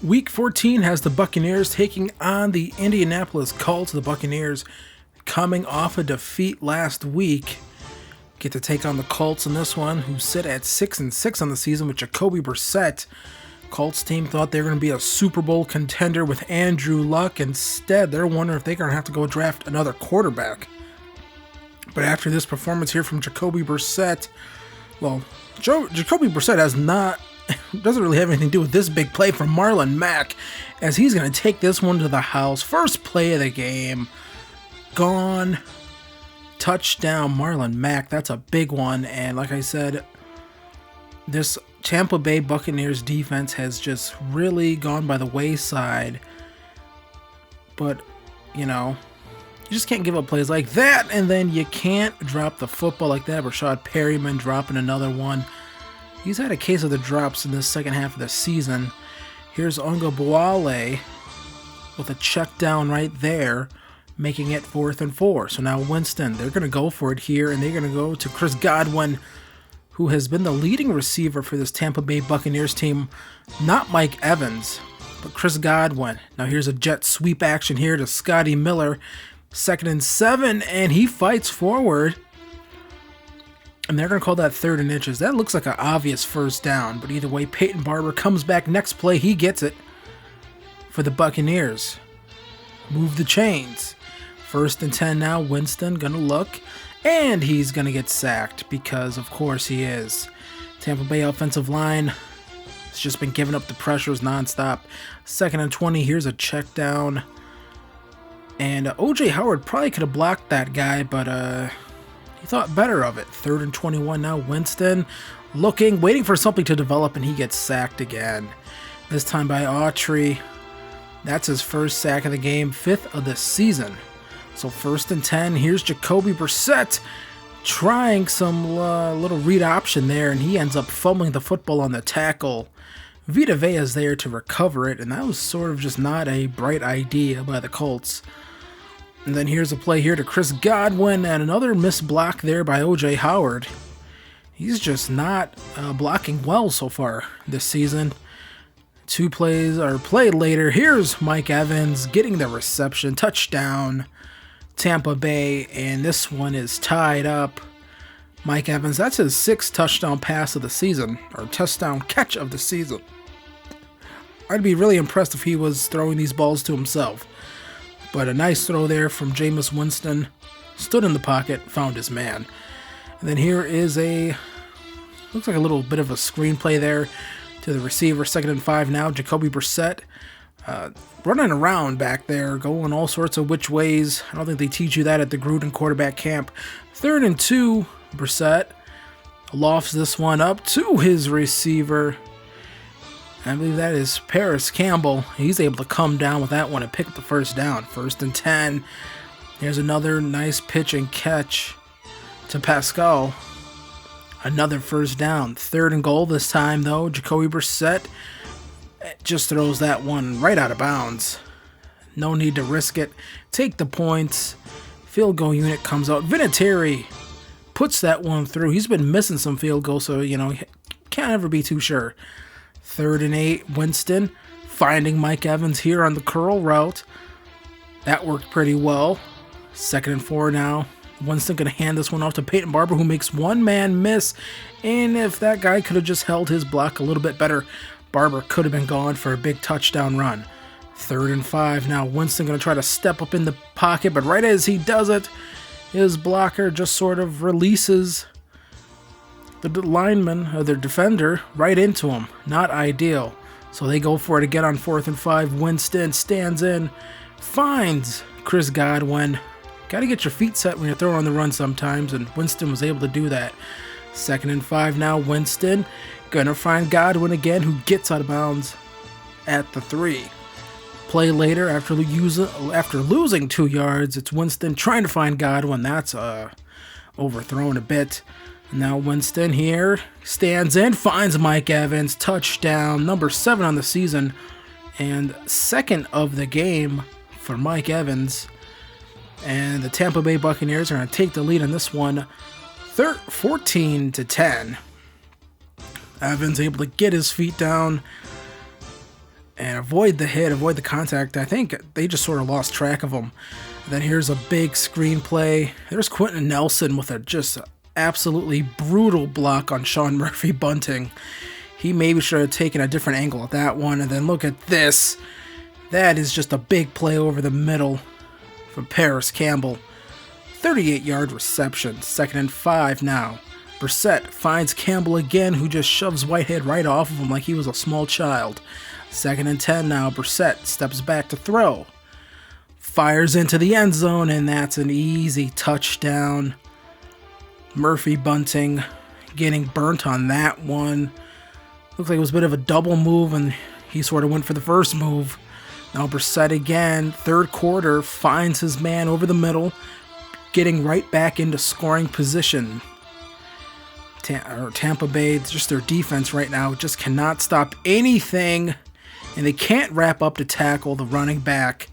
Week 14 has the Buccaneers taking on the Indianapolis Colts. The Buccaneers coming off a defeat last week get to take on the Colts in this one, who sit at 6-6 on the season with Jacoby Brissett. Colts team thought they were going to be a Super Bowl contender with Andrew Luck. Instead, they're wondering if they're going to have to go draft another quarterback. But after this performance here from Jacoby Brissett, well, Jacoby Brissett doesn't really have anything to do with this big play from Marlon Mack, as he's going to take this one to the house. First play of the game, gone. Touchdown, Marlon Mack. That's a big one. And like I said, this Tampa Bay Buccaneers defense has just really gone by the wayside. But, you just can't give up plays like that, and then you can't drop the football like that. Rashad Perryman dropping another one. He's had a case of the drops in the second half of the season. Here's Unga Boale with a check down right there, making it 4th and 4. So now Winston, they're going to go for it here, and they're going to go to Chris Godwin, who has been the leading receiver for this Tampa Bay Buccaneers team. Not Mike Evans, but Chris Godwin. Now here's a jet sweep action here to Scotty Miller. 2nd and 7, and he fights forward. And they're going to call that 3rd and inches. That looks like an obvious first down, but either way, Peyton Barber comes back next play. He gets it for the Buccaneers. Move the chains. 1st and 10 now. Winston going to look, and he's going to get sacked because, of course, he is. Tampa Bay offensive line has just been giving up the pressures nonstop. 2nd and 20. Here's a check down. And O.J. Howard probably could have blocked that guy, but he thought better of it. 3rd and 21 now. Winston looking, waiting for something to develop, and he gets sacked again. This time by Autry. That's his first sack of the game, 5th of the season. So 1st and 10. Here's Jacoby Brissett trying some little read option there, and he ends up fumbling the football on the tackle. Vita Vea is there to recover it, and that was sort of just not a bright idea by the Colts. And then here's a play here to Chris Godwin, and another missed block there by O.J. Howard. He's just not blocking well so far this season. Play later, here's Mike Evans getting the reception, touchdown, Tampa Bay, and this one is tied up. Mike Evans, that's his 6th touchdown pass of the season, or touchdown catch of the season. I'd be really impressed if he was throwing these balls to himself. But a nice throw there from Jamies Winston. Stood in the pocket, found his man. And then here is looks like a little bit of a screenplay there to the receiver. 2nd and 5 now. Jacoby Brissett running around back there, going all sorts of which ways. I don't think they teach you that at the Gruden quarterback camp. 3rd and 2. Brissett lofts this one up to his receiver. I believe that is Paris Campbell. He's able to come down with that one and pick up the first down. 1st and 10. Here's another nice pitch and catch to Pascal. Another first down. 3rd and goal this time, though. Jacoby Brissett just throws that one right out of bounds. No need to risk it. Take the points. Field goal unit comes out. Vinatieri puts that one through. He's been missing some field goals, so, can't ever be too sure. 3rd and 8, Winston finding Mike Evans here on the curl route. That worked pretty well. 2nd and 4 now. Winston going to hand this one off to Peyton Barber, who makes one man miss. And if that guy could have just held his block a little bit better, Barber could have been gone for a big touchdown run. 3rd and 5 now. Winston going to try to step up in the pocket, but right as he does it, his blocker just sort of releases the lineman, or the defender, right into him. Not ideal. So they go for it again on 4th and 5. Winston stands in, finds Chris Godwin. Got to get your feet set when you're throwing on the run sometimes, and Winston was able to do that. 2nd and 5 now. Winston gonna find Godwin again, who gets out of bounds at the 3. Play later, after losing 2 yards, it's Winston trying to find Godwin. That's overthrown a bit. Now Winston here stands in, finds Mike Evans, touchdown, number 7 on the season, and 2nd of the game for Mike Evans. And the Tampa Bay Buccaneers are going to take the lead in this one, 14-10. Evans able to get his feet down and avoid the hit, avoid the contact. I think they just sort of lost track of him. And then here's a big screen play. There's Quentin Nelson with a just absolutely brutal block on Sean Murphy Bunting. He maybe should have taken a different angle at that one. And then look at this. That is just a big play over the middle from Paris Campbell. 38-yard reception. 2nd and 5 now. Brissett finds Campbell again, who just shoves Whitehead right off of him like he was a small child. 2nd and 10 now. Brissett steps back to throw. Fires into the end zone, and that's an easy touchdown. Murphy Bunting getting burnt on that one. Looks like it was a bit of a double move, and he sort of went for the first move. Now Brissett again, 3rd quarter, finds his man over the middle, getting right back into scoring position. Tampa Bay, just their defense right now, just cannot stop anything, and they can't wrap up to tackle the running back.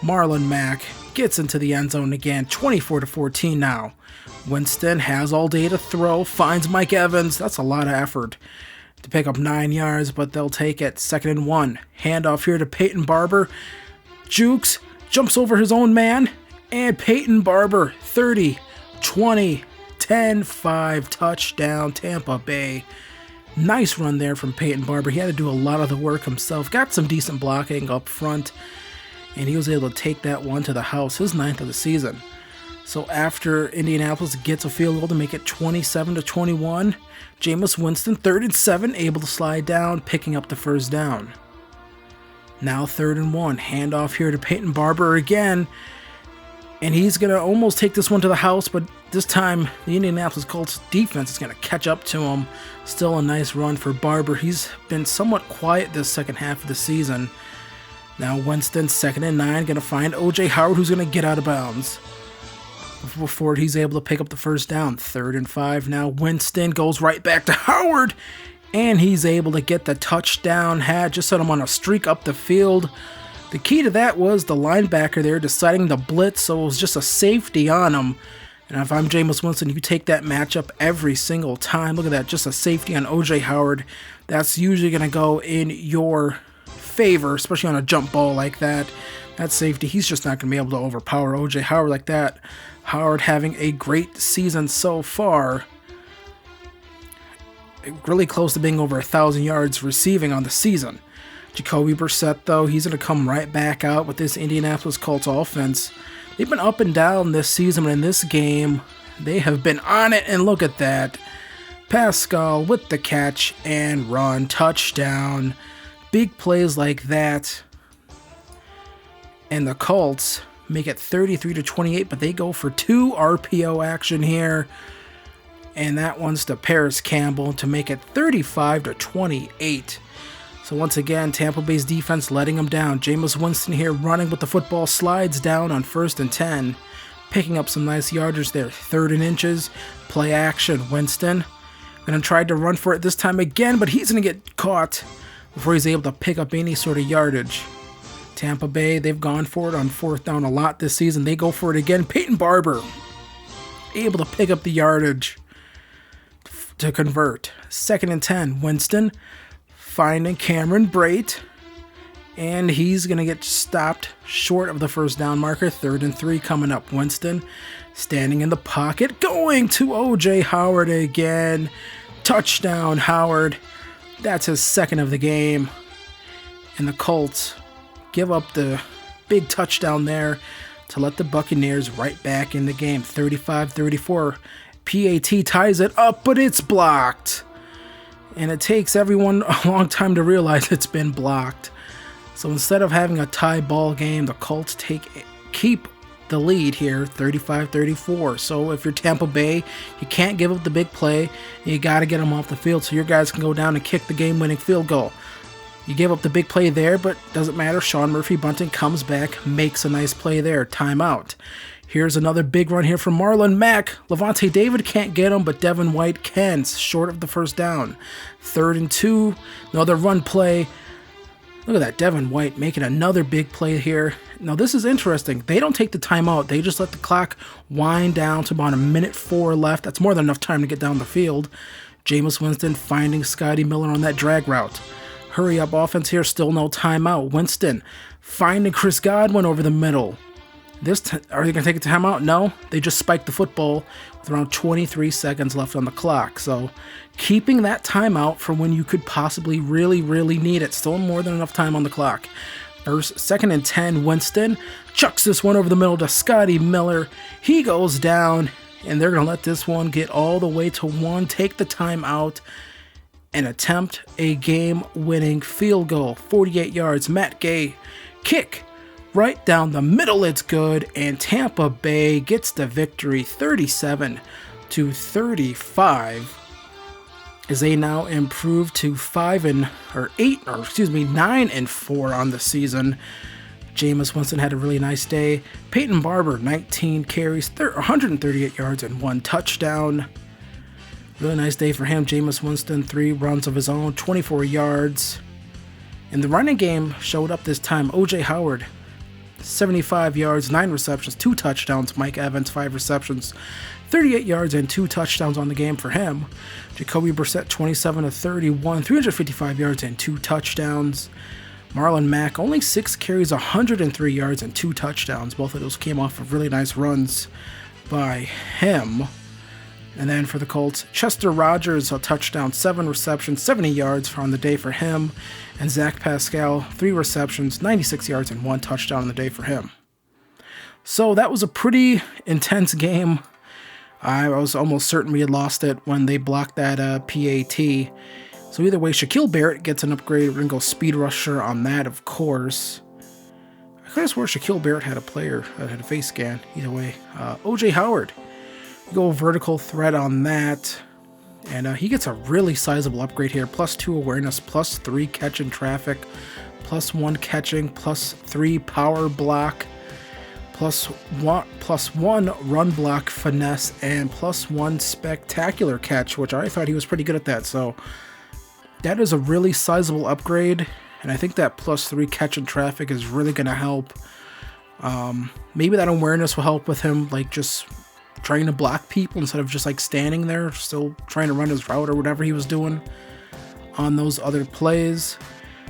Marlon Mack gets into the end zone again, 24-14 now. Winston has all day to throw, finds Mike Evans. That's a lot of effort to pick up 9 yards, but they'll take it. 2nd and 1. Handoff here to Peyton Barber. Jukes jumps over his own man, and Peyton Barber, 30, 20, 10, 5, touchdown, Tampa Bay. Nice run there from Peyton Barber. He had to do a lot of the work himself. Got some decent blocking up front, and he was able to take that one to the house, his 9th of the season. So after Indianapolis gets a field goal to make it 27-21, Jamies Winston, 3rd and 7, able to slide down, picking up the first down. Now 3rd and 1, handoff here to Peyton Barber again, and he's going to almost take this one to the house, but this time the Indianapolis Colts defense is going to catch up to him. Still a nice run for Barber. He's been somewhat quiet this second half of the season. Now Winston, 2nd and 9, going to find O.J. Howard, who's going to get out of bounds before he's able to pick up the first down. 3rd and 5 now. Winston goes right back to Howard, and he's able to get the touchdown. Had just set him on a streak up the field. The key to that was the linebacker there deciding to blitz, so it was just a safety on him. And if I'm Jamies Winston, you take that matchup every single time. Look at that, just a safety on O.J. Howard. That's usually going to go in your favor, especially on a jump ball like that. That safety, he's just not going to be able to overpower O.J. Howard like that. Howard having a great season so far. Really close to being over 1,000 yards receiving on the season. Jacoby Brissett, though, he's going to come right back out with this Indianapolis Colts offense. They've been up and down this season, but in this game, they have been on it, and look at that. Pascal with the catch and run, touchdown. Big plays like that. And the Colts make it 33-28, but they go for 2 RPO action here. And that one's to Paris Campbell to make it 35-28. So once again, Tampa Bay's defense letting them down. Jamies Winston here running with the football, slides down on 1st and 10. Picking up some nice yardage there. 3rd and inches, play action. Winston going to try to run for it this time again, but he's going to get caught before he's able to pick up any sort of yardage. Tampa Bay, they've gone for it on 4th down a lot this season. They go for it again. Peyton Barber able to pick up the yardage to convert. 2nd and 10. Winston finding Cameron Brate, and he's going to get stopped short of the first down marker. 3rd and 3 coming up. Winston standing in the pocket, going to O.J. Howard again. Touchdown, Howard. That's his 2nd of the game. And the Colts give up the big touchdown there to let the Buccaneers right back in the game. 35-34. PAT ties it up, but it's blocked. And it takes everyone a long time to realize it's been blocked. So instead of having a tie ball game, the Colts keep the lead here, 35-34. So if you're Tampa Bay, you can't give up the big play. You got to get them off the field so your guys can go down and kick the game-winning field goal. You gave up the big play there, but doesn't matter. Sean Murphy Bunting comes back, makes a nice play there. Timeout. Here's another big run here from Marlon Mack. Levante David can't get him, but Devin White can, short of the first down. 3rd and 2, another run play. Look at that, Devin White making another big play here. Now this is interesting. They don't take the timeout. They just let the clock wind down to about 1:04 left. That's more than enough time to get down the field. Jamies Winston finding Scotty Miller on that drag route. Hurry up offense here, still no timeout. Winston finding Chris Godwin over the middle. Are they going to take a timeout? No, they just spiked the football with around 23 seconds left on the clock. So keeping that timeout for when you could possibly really need it. Still more than enough time on the clock. Second and 10, Winston chucks this one over the middle to Scotty Miller. He goes down, and they're going to let this one get all the way to 1, take the timeout, and attempt a game-winning field goal. 48 yards, Matt Gay kick right down the middle. It's good, and Tampa Bay gets the victory 37-35 as they now improve to 9-4 on the season. Jamies Winston had a really nice day. Peyton Barber, 19 carries, 138 yards, and 1 touchdown. Really nice day for him. Jamies Winston, 3 runs of his own, 24 yards. And the running game showed up this time. O.J. Howard, 75 yards, 9 receptions, 2 touchdowns. Mike Evans, 5 receptions, 38 yards, and 2 touchdowns on the game for him. Jacoby Brissett, 27-31, 355 yards, and 2 touchdowns. Marlon Mack, only 6 carries, 103 yards, and 2 touchdowns. Both of those came off of really nice runs by him. And then for the Colts, Chester Rogers, a touchdown, 7 receptions, 70 yards on the day for him. And Zach Pascal, 3 receptions, 96 yards, and 1 touchdown on the day for him. So that was a pretty intense game. I was almost certain we had lost it when they blocked that PAT. So either way, Shaquille Barrett gets an upgrade. We're going to go speed rusher on that, of course. I could have swore Shaquille Barrett had a player that had a face scan. Either way, O.J. Howard. Go vertical threat on that. And he gets a really sizable upgrade here. +2 awareness, +3 catching traffic, +1 catching, +3 power block, +1 run block finesse, and +1 spectacular catch, which I thought he was pretty good at that. So that is a really sizable upgrade. And I think that +3 catching traffic is really going to help. Maybe that awareness will help with him, like just trying to block people instead of just like standing there, still trying to run his route or whatever he was doing on those other plays.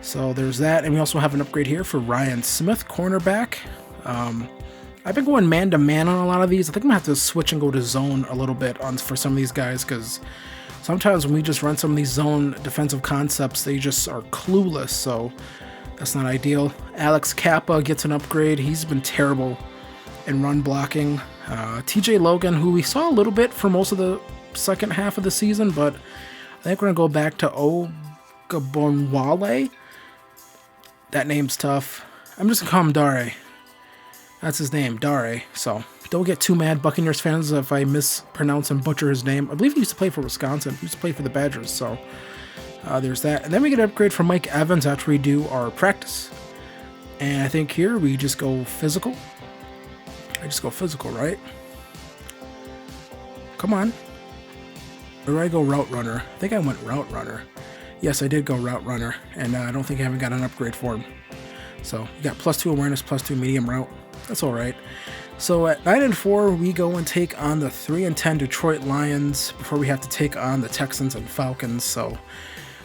So there's that. And we also have an upgrade here for Ryan Smith, cornerback. I've been going man-to-man on a lot of these. I think I'm going to have to switch and go to zone a little bit for some of these guys, because sometimes when we just run some of these zone defensive concepts, they just are clueless, so that's not ideal. Alex Kappa gets an upgrade. He's been terrible in run blocking. TJ Logan, who we saw a little bit for most of the second half of the season, but I think we're going to go back to Ogabonwale. That name's tough. I'm just going to call him Dare. That's his name, Dare. So don't get too mad, Buccaneers fans, if I mispronounce and butcher his name. I believe he used to play for Wisconsin. He used to play for the Badgers, so there's that. And then we get an upgrade from Mike Evans after we do our practice. And I think here we just go physical. I just go physical, right? Come on. Or do I go route runner? I think I went route runner. Yes, I did go route runner. And I don't think I haven't got an upgrade for him. So you got +2 awareness, +2 medium route. That's all right. So at 9-4, we go and take on the 3-10 Detroit Lions before we have to take on the Texans and Falcons. So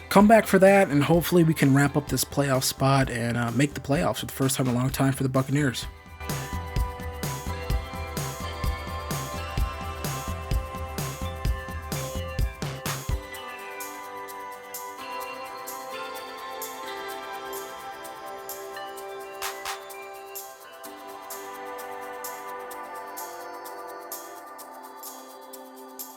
come back for that, and hopefully we can wrap up this playoff spot and make the playoffs for the first time in a long time for the Buccaneers.